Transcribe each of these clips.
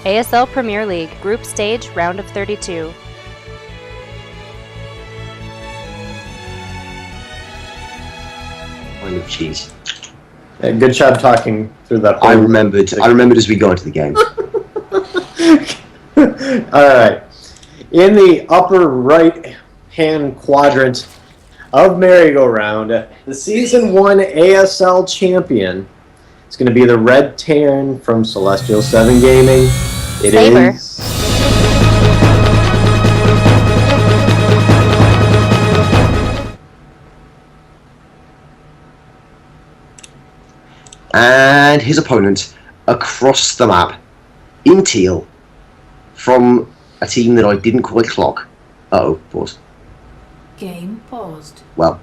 ASL Premier League, Group Stage, Round of 32. Kind of cheese. Yeah, good job talking through that. I remembered as we got into the game. Alright. In the upper right-hand quadrant of merry-go-round, the Season 1 ASL champion is going to be the Red Terran from Celestial 7 Gaming. It Sabre. is... And his opponent across the map in teal from a team that I didn't quite clock. Pause. Game paused. Well,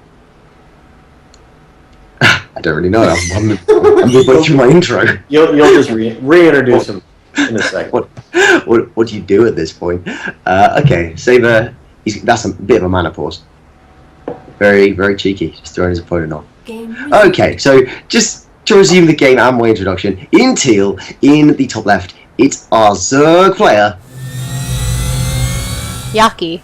I don't really know. I'm midway through my intro. You'll just reintroduce him in a second. What do you do at this point? Okay, Sabre. That's a bit of a mana pause. Very, very cheeky. Just throwing his opponent off. Okay, so just to resume the game and my introduction, in teal, in the top left, it's our Zerg player, Yaki.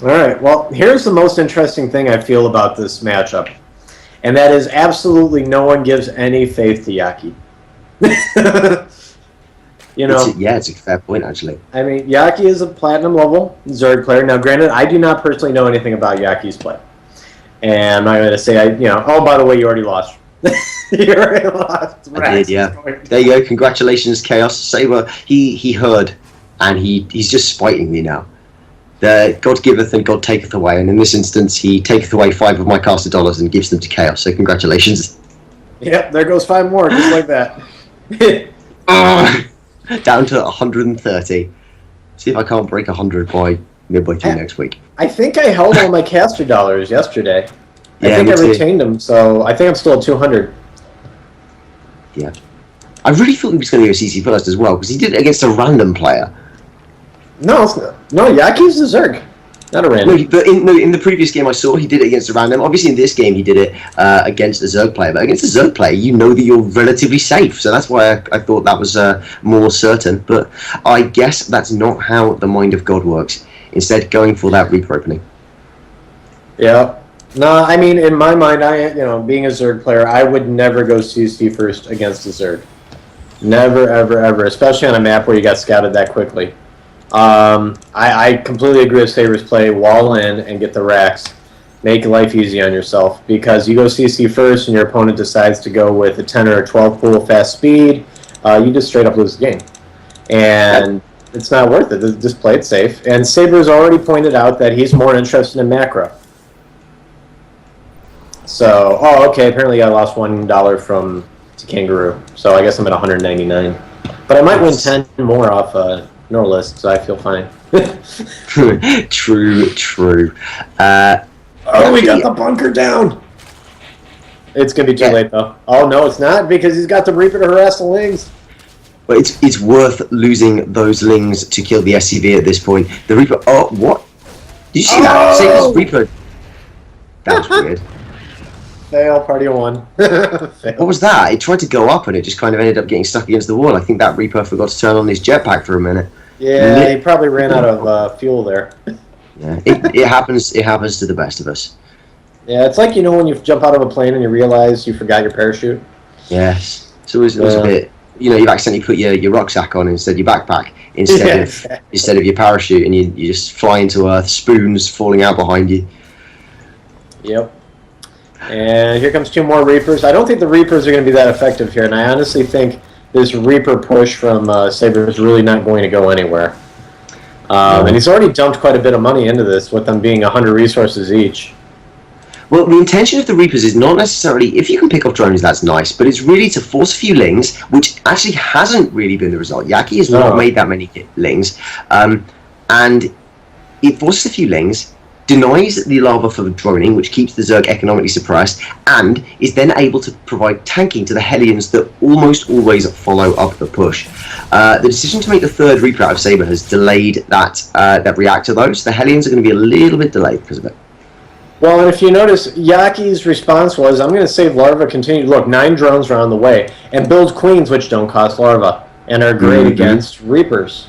Alright, well, here's the most interesting thing I feel about this matchup. And that is absolutely no one gives any faith to Yaki. You know, it's a fair point, actually. I mean, Yaki is a platinum level Zerg player. Now, granted, I do not personally know anything about Yaki's play. And I'm not going to say, oh, by the way, you already lost. You already lost. I did, yeah. There you go. Congratulations, Chaos. Sabre, he heard, and he's just spiting me now. The God giveth and God taketh away, and in this instance, he taketh away 5 of my casted dollars and gives them to Chaos. So congratulations. Yep, there goes 5 more, just like that. Down to 130. See if I can't break 100 by midway through next week. I think I held all my caster dollars yesterday. Yeah, I think I retained them, so I think I'm still at 200. Yeah. I really thought he was going to go CC first as well, because he did it against a random player. No, Yaki's the Zerg, not a random. No, but in the previous game I saw, he did it against a random. Obviously, in this game, he did it against a Zerg player. But against a Zerg player, you know that you're relatively safe. So that's why I thought that was more certain. But I guess that's not how the mind of God works. Instead, going for that Reaper opening. Yeah. No, I mean, in my mind, being a Zerg player, I would never go CC first against a Zerg. Never, ever, ever. Especially on a map where you got scouted that quickly. I completely agree with Sabre's play. Wall in and get the racks. Make life easy on yourself. Because you go CC first and your opponent decides to go with a 10 or a 12 pool fast speed, you just straight up lose the game. And it's not worth it. Just play it safe. And Sabre's already pointed out that he's more interested in macro. So, okay, apparently I lost $1 to Kangaroo. So I guess I'm at 199. But I might win 10 more off Norlist, so I feel fine. True. We got the bunker down! It's going to be too late, though. Oh, no, it's not, because he's got the Reaper to harass the Lings. But it's worth losing those Lings to kill the SCV at this point. The Reaper... Oh, what? Did you see that? Sabre's Reaper... That's weird. Fail, party of 1. What was that? It tried to go up and it just kind of ended up getting stuck against the wall. I think that Reaper forgot to turn on his jetpack for a minute. Yeah, he probably ran out of fuel there. Yeah, it happens. It happens to the best of us. Yeah, it's like, when you jump out of a plane and you realize you forgot your parachute. Yes. So it was a bit... you've accidentally put your rucksack on instead of your backpack, instead of your parachute, and you just fly into earth, spoons falling out behind you. Yep. And here comes 2 more Reapers. I don't think the Reapers are going to be that effective here, and I honestly think this Reaper push from Sabre is really not going to go anywhere. And he's already dumped quite a bit of money into this, with them being 100 resources each. Well, the intention of the Reapers is not necessarily, if you can pick off drones, that's nice, but it's really to force a few Lings, which actually hasn't really been the result. Yaki has not made that many Lings, and it forces a few Lings, denies the lava for droning, which keeps the Zerg economically suppressed, and is then able to provide tanking to the Hellions that almost always follow up the push. The decision to make the 3rd Reaper out of Sabre has delayed that reactor, though, so the Hellions are going to be a little bit delayed because of it. Well, and if you notice, Yaki's response was, I'm going to save larva, continue. Look, 9 drones are on the way. And build queens, which don't cost larva. And are great against reapers.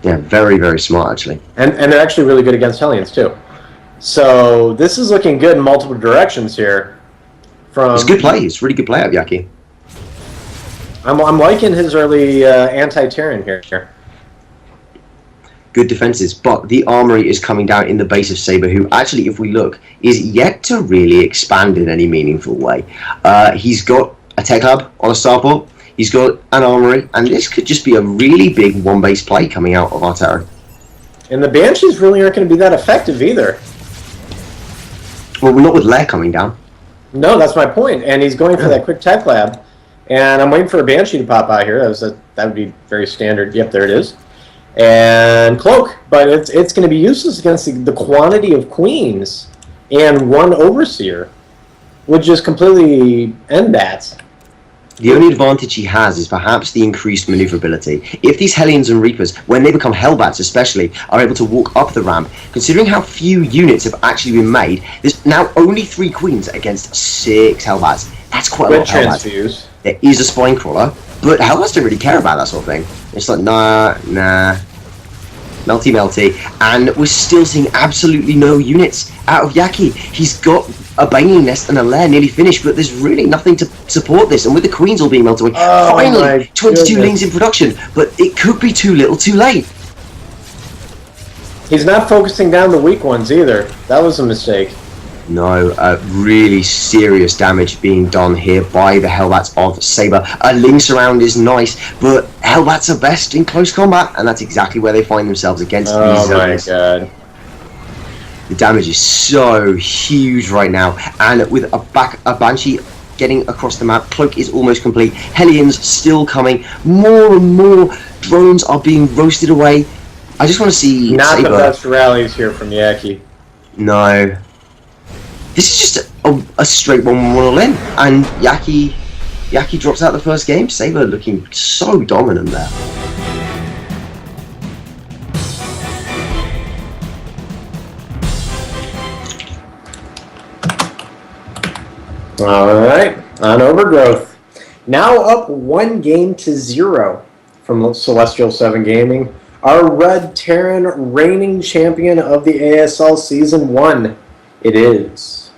Yeah, very, very smart, actually. And they're actually really good against Hellions, too. So this is looking good in multiple directions here. It's good play. It's really good play out of Yaki. I'm liking his early anti-Terran here. Good defenses, but the armory is coming down in the base of Sabre, who actually, if we look, is yet to really expand in any meaningful way. He's got a tech lab on a starport, he's got an armory, and this could just be a really big one-base play coming out of our Terran. And the Banshees really aren't going to be that effective either. Well, we're not with Lair coming down. No, that's my point. And he's going for that quick tech lab. And I'm waiting for a Banshee to pop out here. That would be very standard. Yep, there it is. And Cloak. But it's going to be useless against the quantity of Queens. And one Overseer would just completely end that. The only advantage he has is perhaps the increased maneuverability. If these Hellions and Reapers, when they become Hellbats especially, are able to walk up the ramp, considering how few units have actually been made, there's now only 3 Queens against 6 Hellbats. That's quite a lot of Hellbats. Transfuse. There is a Spine Crawler, but Hellbats don't really care about that sort of thing. It's like, nah. Melty, and we're still seeing absolutely no units out of Yaki. He's got a Banging Nest and a Lair nearly finished, but there's really nothing to support this, and with the Queens all being melted away, finally, 22 lanes in production, but it could be too little too late. He's not focusing down the weak ones either. That was a mistake. No, really serious damage being done here by the Hellbats of Sabre. A Ling Surround is nice, but Hellbats are best in close combat, and that's exactly where they find themselves against these zones. Oh my god. The damage is so huge right now, and with a Banshee getting across the map, Cloak is almost complete. Hellions still coming. More and more drones are being roasted away. I just want to see Not Sabre. the best rallies here from Yaki. No. This is just a straight 1-1 all in, and Yaki drops out the first game. Sabre looking so dominant there. Alright, on Overgrowth. Now up 1-0 from Celestial 7 Gaming. Our Red Terran reigning champion of the ASL Season 1. It is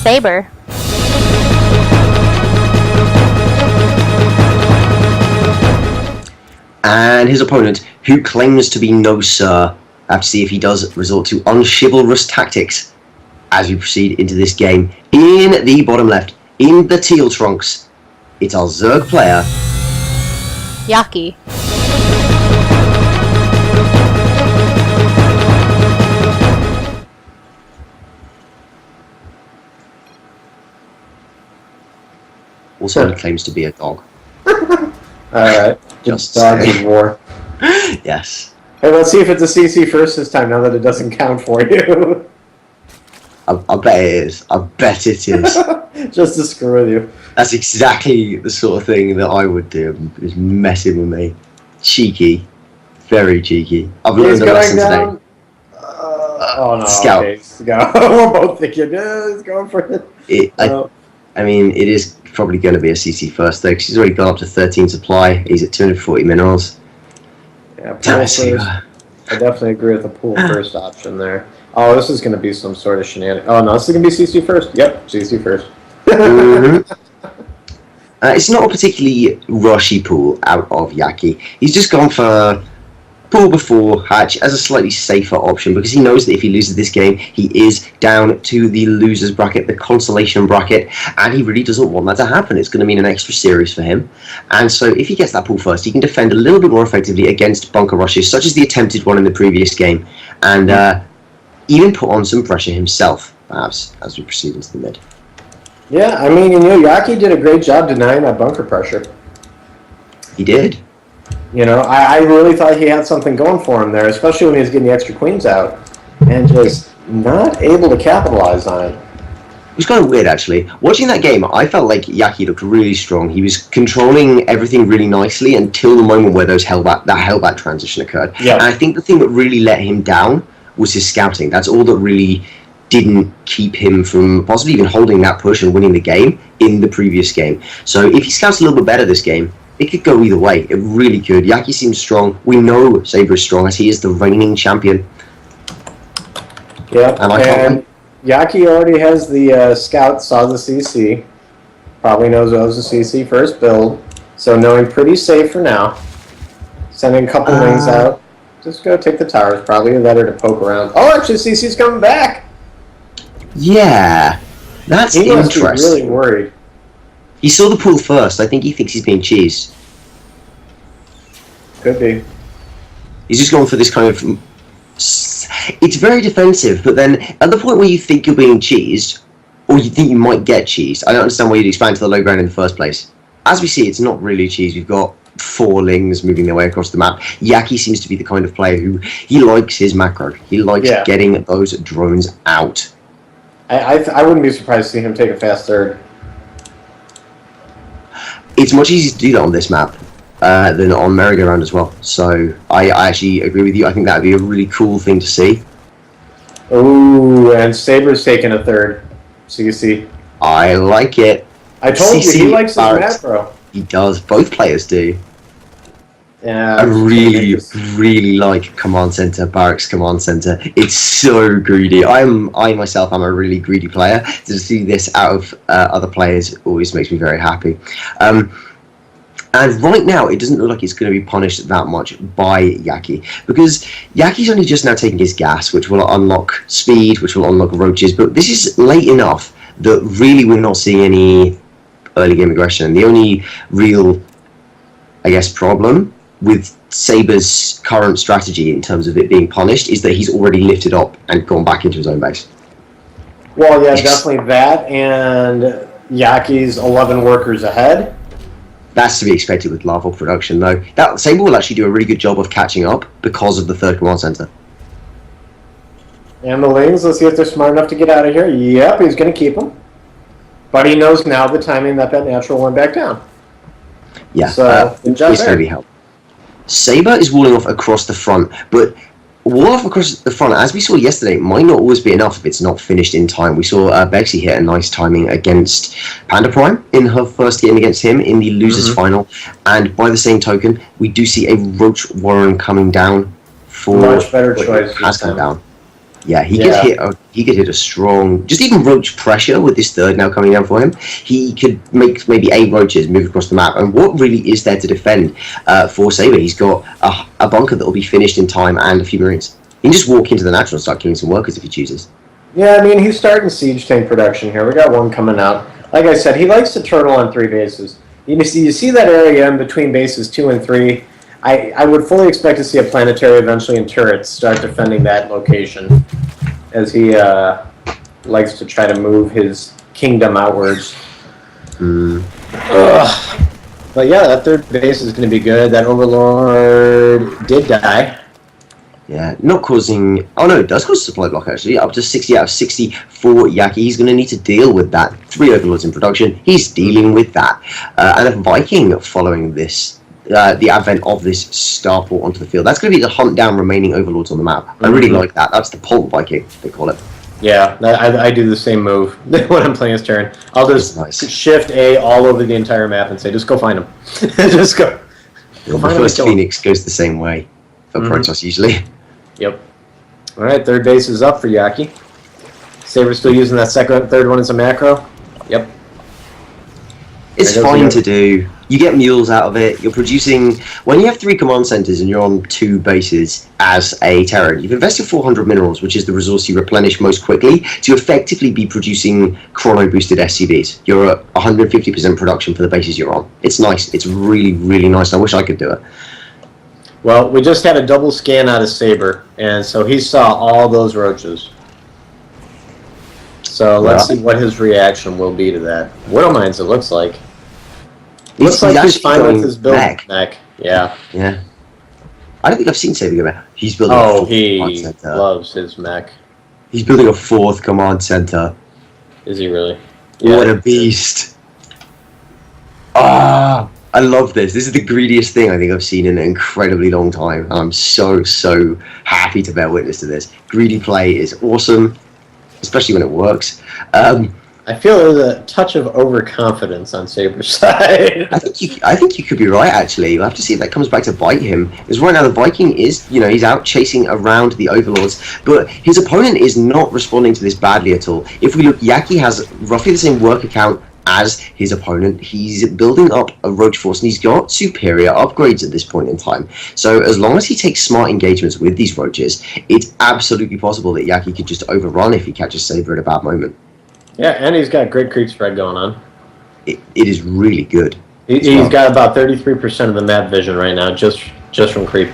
Sabre. And his opponent, who claims to be no sir, I have to see if he does resort to unchivalrous tactics as we proceed into this game. In the bottom left, in the teal trunks, it's our Zerg player, Yaki. also he claims to be a dog. alright. Just Dogs saying. of War. Yes. Hey, let's see if it's a CC first this time, now that it doesn't count for you. I bet it is. I bet it is. Just to screw with you. That's exactly the sort of thing that I would do. Is messing with me. Cheeky. Very cheeky. I've learned a lesson today. Oh no, Scout. okay, Scout. We're both thinking, he's going for it. I mean, it is probably going to be a CC first, though, because he's already gone up to 13 supply. He's at 240 minerals. Yeah, pool first. I definitely agree with the pool first option there. Oh, this is going to be some sort of shenanigans. Oh, no, this is going to be CC first. Yep, CC first. It's not a particularly rushy pool out of Yaki. He's just gone for pool before hatch as a slightly safer option, because he knows that if he loses this game, he is down to the losers bracket, the consolation bracket, and he really doesn't want that to happen. It's going to mean an extra series for him. And so if he gets that pool first, he can defend a little bit more effectively against bunker rushes, such as the attempted one in the previous game, and even put on some pressure himself, perhaps, as we proceed into the mid. Yeah, I mean, Yaki did a great job denying that bunker pressure. He did. I really thought he had something going for him there, especially when he was getting the extra queens out, and just not able to capitalize on it. It was kind of weird, actually. Watching that game, I felt like Yaki looked really strong. He was controlling everything really nicely until the moment where that Hellbat transition occurred. Yeah. And I think the thing that really let him down was his scouting. That's all that really didn't keep him from possibly even holding that push and winning the game in the previous game. So if he scouts a little bit better this game, it could go either way. It really could. Yaki seems strong. We know Sabre is strong as he is the reigning champion. Yeah, and Yaki already has the scout, saw the CC. Probably knows it was a CC first build. So knowing pretty safe for now. Sending a couple wings out. Just go take the towers. Probably better to poke around. Oh, actually, CC's coming back. Yeah, that's he must interesting. be really worried. He saw the pool first. I think he thinks he's being cheesed. Could be. He's just going for this kind of... It's very defensive, but then at the point where you think you're being cheesed, or you think you might get cheesed, I don't understand why you'd expand to the low ground in the first place. As we see, it's not really cheese. We've got 4 lings moving their way across the map. Yaki seems to be the kind of player who... He likes his macro. He likes getting those drones out. I wouldn't be surprised to see him take a fast third. It's much easier to do that on this map than on merry-go-round as well. So I actually agree with you. I think that would be a really cool thing to see. Ooh, and Sabre's taking a third. So you see. I like it. I told you, he likes his macro. He does. Both players do. Yeah. I really like Command Center, Barracks Command Center. It's so greedy. I myself am a really greedy player. To see this out of other players always makes me very happy. And right now, it doesn't look like it's going to be punished that much by Yaki, because Yaki's only just now taking his gas, which will unlock speed, which will unlock roaches. But this is late enough that really we're not seeing any early game aggression. The only real, I guess, problem with Sabre's current strategy in terms of it being punished is that he's already lifted up and gone back into his own base. Well, yeah, definitely that, and Yaki's 11 workers ahead. That's to be expected with larval production, though. That Sabre will actually do a really good job of catching up because of the third command center. And the lings, let's see if they're smart enough to get out of here. Yep, he's going to keep them. But he knows now the timing that natural went back down. Yeah, so it's going to be helpful. Sabre is walling off across the front, but wall off across the front, as we saw yesterday, might not always be enough if it's not finished in time. We saw Bexy hit a nice timing against Panda Prime in her first game against him in the losers final, and by the same token, we do see a Roach Warren coming down for much better choice. Has come down. Yeah, he could hit a strong, just even Roach pressure with this third now coming down for him. He could make maybe 8 Roaches move across the map. And what really is there to defend for Sabre? He's got a bunker that will be finished in time and a few Marines. He can just walk into the natural and start killing some workers if he chooses. Yeah, I mean, he's starting siege tank production here. We got one coming out. Like I said, he likes to turtle on 3 bases. You see that area in between bases 2 and 3. I would fully expect to see a planetary eventually and turrets start defending that location, as he likes to try to move his kingdom outwards. But yeah, that third base is going to be good. That Overlord did die. Yeah, not causing... Oh no, it does cause a supply block actually. Up to 60 out of 60 for Yaki. He's going to need to deal with that. 3 Overlords in production. He's dealing with that. And a Viking following this. The advent of this starport onto the field. That's going to be the hunt down remaining Overlords on the map. I really like that. That's the Pulp Viking, they call it. Yeah, I do the same move when I'm playing his turn. I'll just shift A all over the entire map and say, just go find him. Just go. The first Phoenix goes the same way for Protoss usually. Yep. All right, third base is up for Yaki. Sabre's still using that third one as a macro. Yep. It's fine to do. You get mules out of it. You're producing... When you have 3 command centers and you're on 2 bases as a Terran, you've invested 400 minerals, which is the resource you replenish most quickly, to effectively be producing chrono-boosted SCVs. You're at 150% production for the bases you're on. It's nice. It's really, really nice. I wish I could do it. Well, we just had a double scan out of Sabre, and so he saw all those roaches. So let's see what his reaction will be to that. Widowmines, it looks like. Looks like he's fine with his build mech. Yeah. Yeah. I don't think I've seen Sabre go back. He's building a 4th command center. Loves his mech. He's building a 4th command center. Is he really? Yeah. What a beast. Ah! I love this. This is the greediest thing I think I've seen in an incredibly long time. I'm so happy to bear witness to this. Greedy play is awesome, especially when it works. I feel there's a touch of overconfidence on Sabre's side. I think you could be right. Actually, we'll have to see if that comes back to bite him. Because right now the Viking is, he's out chasing around the Overlords, but his opponent is not responding to this badly at all. If we look, Yaki has roughly the same work account as his opponent. He's building up a roach force, and he's got superior upgrades at this point in time. So as long as he takes smart engagements with these roaches, it's absolutely possible that Yaki could just overrun if he catches Sabre at a bad moment. Yeah, and he's got great creep spread going on. It is really good. He's got about 33% of the map vision right now, just from creep.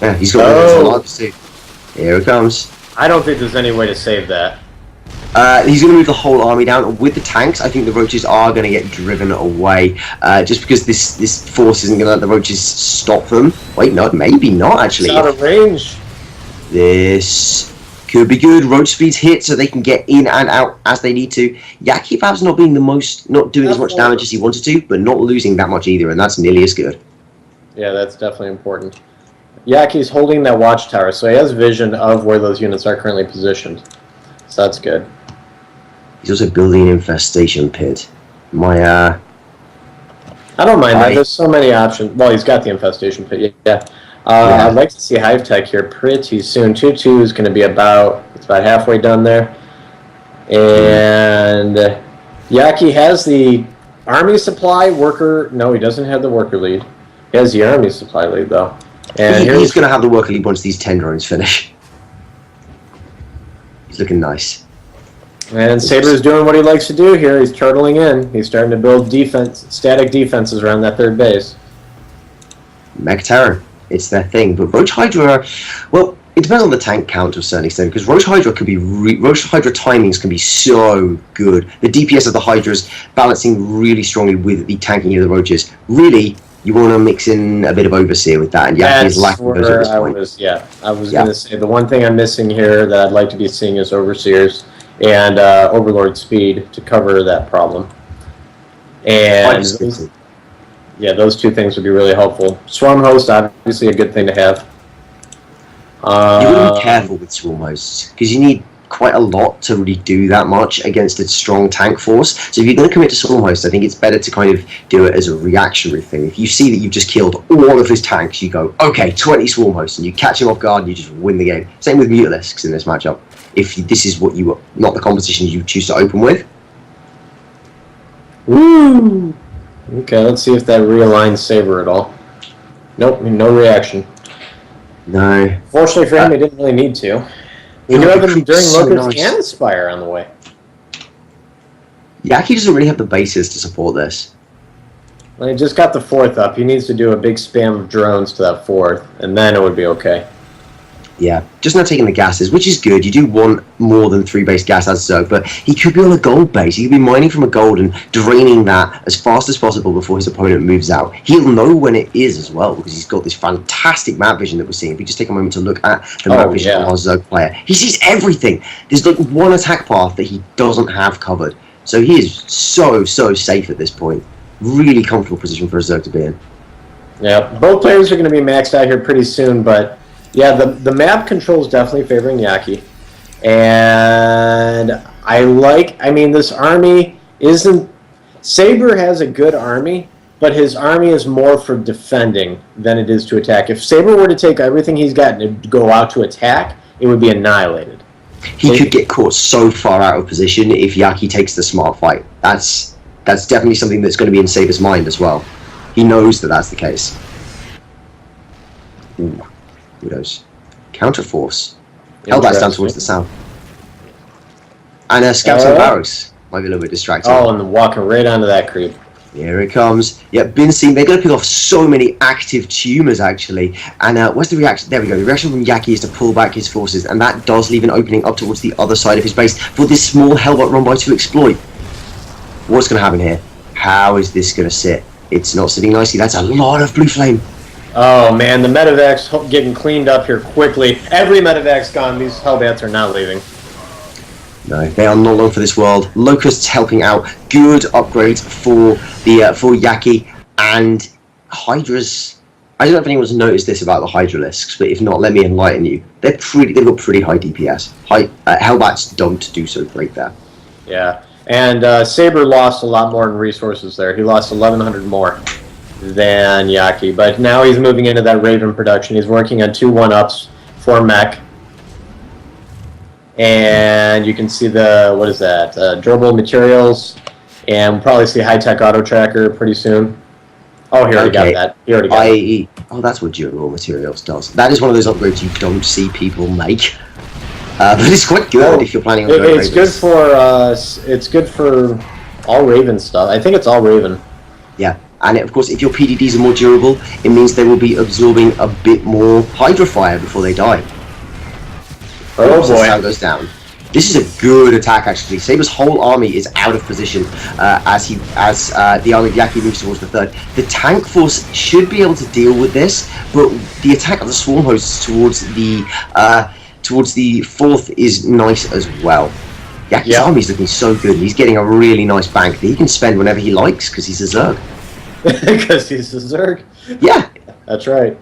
Yeah, he's got a lot to see. Here it comes. I don't think there's any way to save that. He's going to move the whole army down. With the tanks, I think the roaches are going to get driven away, just because this force isn't going to let the roaches stop them. Wait, no, maybe not, actually. It's out of range. This could be good. Roach speeds hit so they can get in and out as they need to. Yaki perhaps not doing as much damage as he wanted to, but not losing that much either, and that's nearly as good. Yeah, that's definitely important. Yaki's holding that watchtower, so he has vision of where those units are currently positioned. So that's good. He's also building an infestation pit. I don't mind that. There's so many options. Well, he's got the infestation pit, yeah. I'd like to see Hive Tech here pretty soon. 2-2 is going to be it's about halfway done there. And Yaki has the army supply worker. No, he doesn't have the worker lead. He has the army supply lead, though. And he's going to have the worker lead once these 10 drones finish. He's looking nice. And Sabre's doing what he likes to do here. He's turtling in. He's starting to build static defenses around that third base. Mech Terror. It's their thing. But Roach Hydra, well, it depends on the tank count to a certain extent, because Roach Hydra timings can be so good. The DPS of the Hydras balancing really strongly with the tanking of the Roaches. Really, you want to mix in a bit of Overseer with that, and Yaki is lacking those at this point. I was going to say, the one thing I'm missing here that I'd like to be seeing is Overseers and Overlord speed to cover that problem. And yeah, those two things would be really helpful. Swarm host, obviously a good thing to have. You want to be careful with swarm hosts, because you need quite a lot to really do that much against a strong tank force. So if you're going to commit to swarm host, I think it's better to kind of do it as a reactionary thing. If you see that you've just killed all of his tanks, you go, okay, 20 swarm hosts, and you catch him off guard and you just win the game. Same with Mutalisks in this matchup. If this is what not the competition you choose to open with. Woo! Okay, let's see if that realigns Sabre at all. Nope, no reaction. No. Fortunately for him, he didn't really need to. We do have him during Locust and Spire on the way. Yaki doesn't really have the bases to support this. Well, he just got the 4th up. He needs to do a big spam of drones to that 4th, and then it would be okay. Yeah, just not taking the gases, which is good. You do want more than 3 base gas as Zerg, but he could be on a gold base. He could be mining from a gold and draining that as fast as possible before his opponent moves out. He'll know when it is as well, because he's got this fantastic map vision that we're seeing. If we just take a moment to look at the map vision of our Zerg player, he sees everything. There's like one attack path that he doesn't have covered. So he is so safe at this point. Really comfortable position for a Zerg to be in. Yeah, both players are going to be maxed out here pretty soon, but yeah, the map control is definitely favoring Yaki. And this army isn't... Sabre has a good army, but his army is more for defending than it is to attack. If Sabre were to take everything he's got and go out to attack, it would be annihilated. He could get caught so far out of position if Yaki takes the smart fight. That's definitely something that's going to be in Sabre's mind as well. He knows that that's the case. Ooh. Who knows? Counterforce. Held that down towards the south. And scouts and barracks might be a little bit distracting. Oh, and walking right onto that creep. Here it comes. Yeah, been seen. They're going to pick off so many active tumors, actually. And where's the reaction? There we go. The reaction from Yaki is to pull back his forces, and that does leave an opening up towards the other side of his base for this small Hellbot run by to exploit. What's going to happen here? How is this going to sit? It's not sitting nicely. That's a lot of blue flame. Oh man, the medevac's getting cleaned up here quickly. Every medevac's gone. These Hellbats are not leaving. No, they are not long for this world. Locusts helping out. Good upgrades for Yaki. And Hydra's... I don't know if anyone's noticed this about the Hydralisks, but if not, let me enlighten you. They've got pretty high DPS. Hellbat's don't do so great there. Yeah, and Sabre lost a lot more in resources there. He lost 1,100 more than Yaki, but now he's moving into that Raven production. He's working on 2 1-ups for mech. And you can see the, what is that, durable materials, and we'll probably see high-tech auto tracker pretty soon. Oh, he already got that. He already got it. Oh, that's what durable materials does. That is one of those upgrades you don't see people make. But it's quite good if you're planning on going It's good for it's good for all Raven stuff. I think it's all Raven. Yeah, and of course, if your PDDs are more durable, it means they will be absorbing a bit more Hydra fire before they die. Oh boy! That's how it goes down. This is a good attack, actually. Sabre's whole army is out of position as the army of Yaki moves towards the third. The tank force should be able to deal with this, but the attack of the swarm hosts towards the fourth is nice as well. Yaki's army's looking so good. He's getting a really nice bank that he can spend whenever he likes because he's a Zerg. Because he's a Zerg? Yeah. That's right.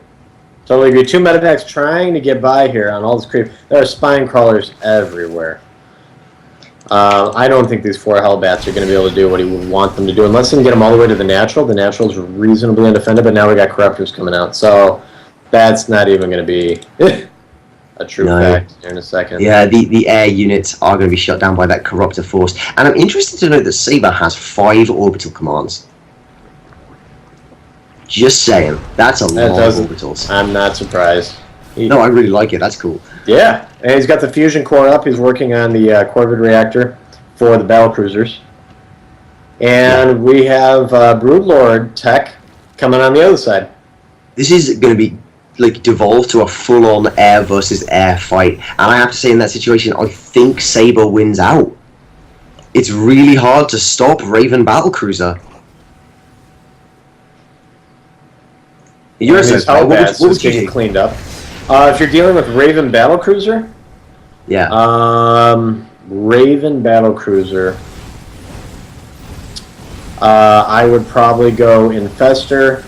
Totally agree. 2 Metatags trying to get by here on all this creep. There are spine crawlers everywhere. I don't think these 4 Hellbats are going to be able to do what he would want them to do unless they can get them all the way to the natural. The natural's reasonably undefended, but now we got Corruptors coming out. So that's not even going to be a true fact here in a second. Yeah, the air units are going to be shut down by that Corruptor force. And I'm interested to know that Sabre has 5 orbital commands. Just saying. That's a lot of orbitals. I'm not surprised. No, I really like it. That's cool. Yeah, and he's got the fusion core up. He's working on the Corvid reactor for the battlecruisers. And we have Broodlord tech coming on the other side. This is going to be like devolved to a full-on air versus air fight. And I have to say, in that situation, I think Sabre wins out. It's really hard to stop Raven Battlecruiser. You're what would you get cleaned up? If you're dealing with Raven Battlecruiser, yeah. Raven Battlecruiser, I would probably go Infester.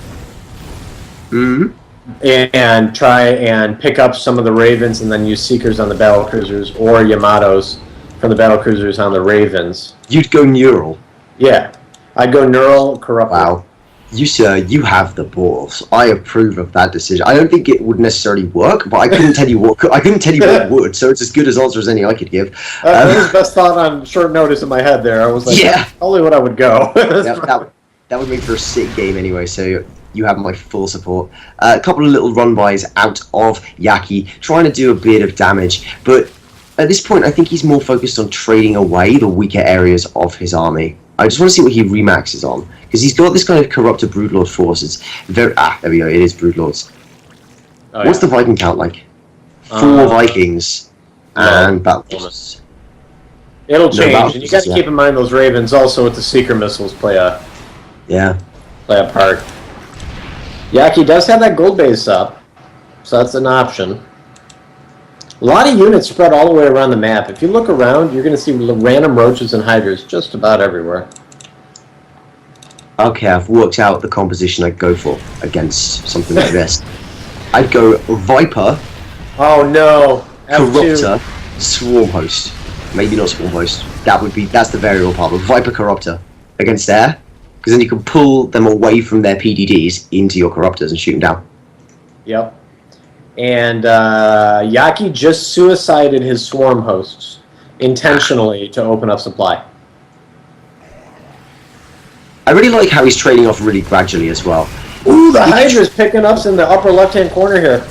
And try and pick up some of the Ravens and then use Seekers on the battlecruisers or Yamatos from the battlecruisers on the Ravens. You'd go Neural. Yeah. I'd go Neural, Corruptor. Wow. You, sir, you have the balls. I approve of that decision. I don't think it would necessarily work, but I couldn't tell you what would, so it's as good as answer as any I could give. That was the best thought on short notice in my head there. I was like, probably what I would go. That would make for a sick game anyway, so you have my full support. A couple of little run-bys out of Yaki, trying to do a bit of damage, but at this point I think he's more focused on trading away the weaker areas of his army. I just want to see what he remaxes on, because he's got this kind of Corruptor Broodlord force. It's very... there we go, it is Broodlords. What's the Viking count like? 4 Vikings and Battlecruisers. It'll change, and you got to keep in mind those Ravens also with the Seeker missiles play a part. Yaki does have that gold base up, so that's an option. A lot of units spread all the way around the map. If you look around, you're going to see random roaches and hydras just about everywhere. Okay, I've worked out the composition I'd go for against something like this. I'd go Viper. Oh no! Corruptor, Swarm Host. Maybe not Swarm Host. That's the variable part. But Viper Corruptor against air, because then you can pull them away from their PDDs into your Corruptors and shoot them down. Yep. And Yaki just suicided his Swarm Hosts intentionally to open up supply. I really like how he's trading off really gradually as well. Ooh, the Hydra's picking up in the upper left-hand corner here.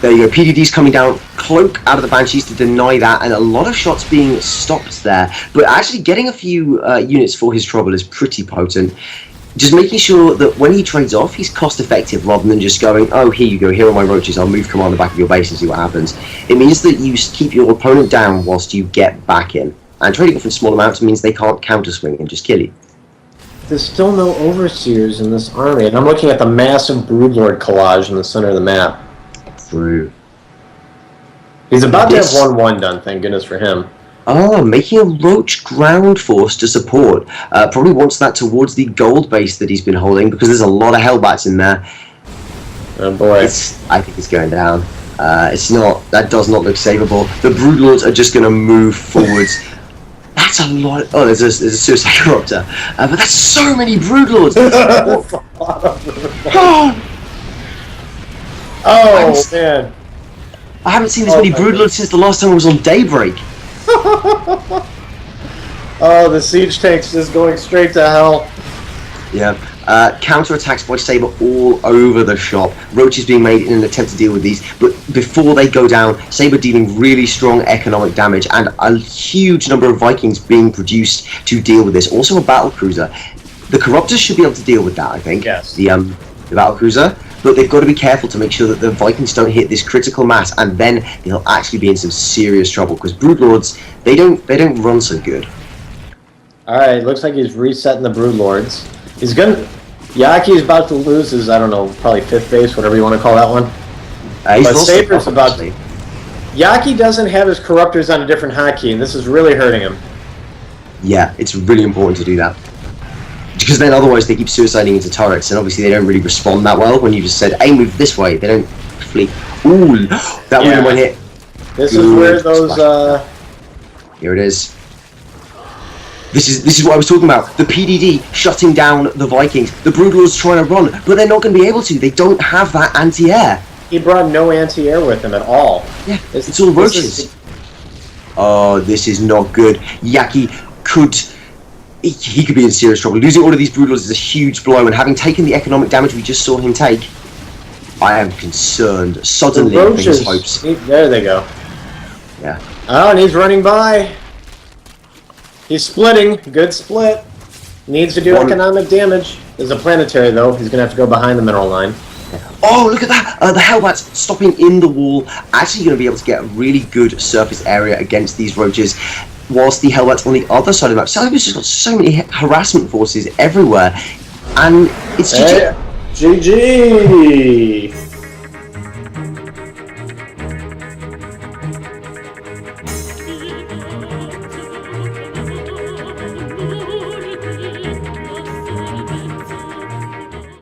There you go, PDD's coming down, Cloak out of the Banshees to deny that, and a lot of shots being stopped there. But actually getting a few units for his trouble is pretty potent. Just making sure that when he trades off, he's cost-effective rather than just going, oh, here you go, here are my roaches, I'll move command the back of your base and see what happens. It means that you keep your opponent down whilst you get back in. And trading off in small amounts means they can't counter-swing and just kill you. There's still no Overseers in this army, and I'm looking at the massive Broodlord collage in the center of the map. True. He's about to have 1-1 done, thank goodness for him. Oh, making a roach ground force to support. Probably wants that towards the gold base that he's been holding because there's a lot of hellbats in there. Oh boy. I think it's going down. It's not. That does not look savable. The Broodlords are just going to move forwards. That's a lot. Oh, there's a suicide corruptor. But that's so many Broodlords. Oh man. I haven't seen this many Broodlords since the last time I was on Daybreak. Oh, the siege tank's just going straight to hell. Yeah. Counter-attacks by Sabre all over the shop. Roaches being made in an attempt to deal with these, but before they go down, Sabre dealing really strong economic damage and a huge number of Vikings being produced to deal with this. Also a battlecruiser. The Corruptors should be able to deal with that, I think. Yes. The battlecruiser, but they've got to be careful to make sure that the Vikings don't hit this critical mass, and then they'll actually be in some serious trouble because Broodlords they don't run so good. All right, looks like he's resetting the Broodlords. He's gonna. Yaki's about to lose his, I don't know, probably 5th base, whatever you want to call that one. He's But lost Sabre's it, about actually. Yaki doesn't have his Corruptors on a different hotkey, and this is really hurting him. Yeah, it's really important to do that. Because then otherwise they keep suiciding into turrets, and obviously they don't really respond that well when you just said, hey, move this way. They don't flee. Ooh, that would have one hit. This is where those, Here it is. This is what I was talking about. The PDD shutting down the Vikings. The Broodlords trying to run, but they're not going to be able to. They don't have that anti-air. he brought no anti-air with him at all. Yeah, it's all roaches. Oh, this is not good. Yaki could... He could be in serious trouble. Losing all of these Broodlords is a huge blow, and having taken the economic damage we just saw him take, I am concerned. Suddenly, things hopes. There they go. Yeah. Oh, and he's running by. He's splitting. Good split. Needs to do economic damage. There's a planetary, though. He's going to have to go behind the mineral line. Oh, look at that! The Hellbats stopping in the wall. Actually going to be able to get a really good surface area against these roaches. Whilst the Hellbats on the other side of the map. Saber's just got so many harassment forces everywhere. And it's GG. GG!